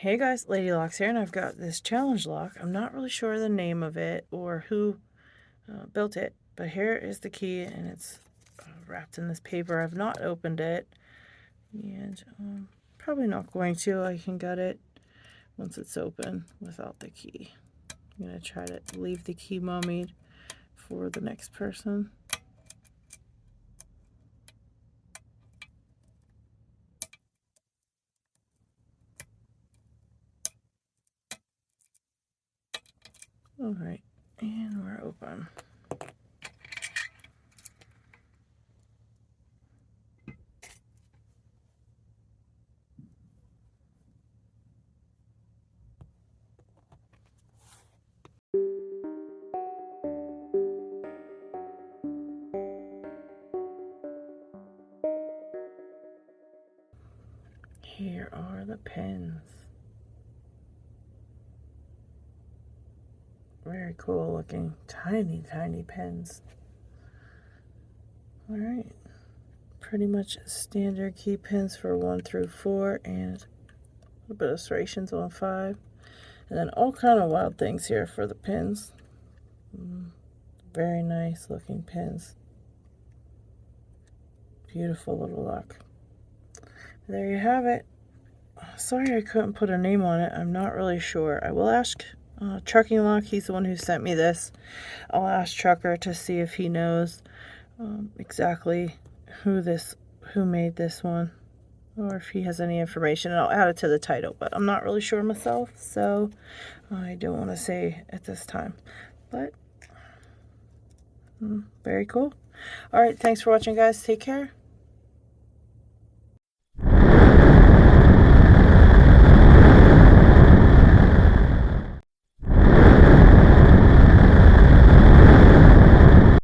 Hey guys, ladylocks here, and I've got this challenge lock. I'm not really sure the name of it or who built it, but here is the key, and it's wrapped in this paper. I've not opened it, and probably not going to. I can get it once it's open without the key. I'm going to try to leave the key mummied for the next person. All right, and we're open. Here are the pins. Very cool looking, tiny, tiny pins. All right, pretty much standard key pins for 1 through 4, and a little bit of serrations on 5, and then all kind of wild things here for the pins. Very nice looking pins. Beautiful little lock. There you have it. Sorry I couldn't put a name on it. I'm not really sure. I will ask Trucking Lock. He's the one who sent me this. I'll ask Trucker to see if he knows exactly who made this one, or if he has any information, and I'll add it to the title, but I'm not really sure myself, so I don't want to say at this time. But very cool. All right, thanks for watching, guys. Take care.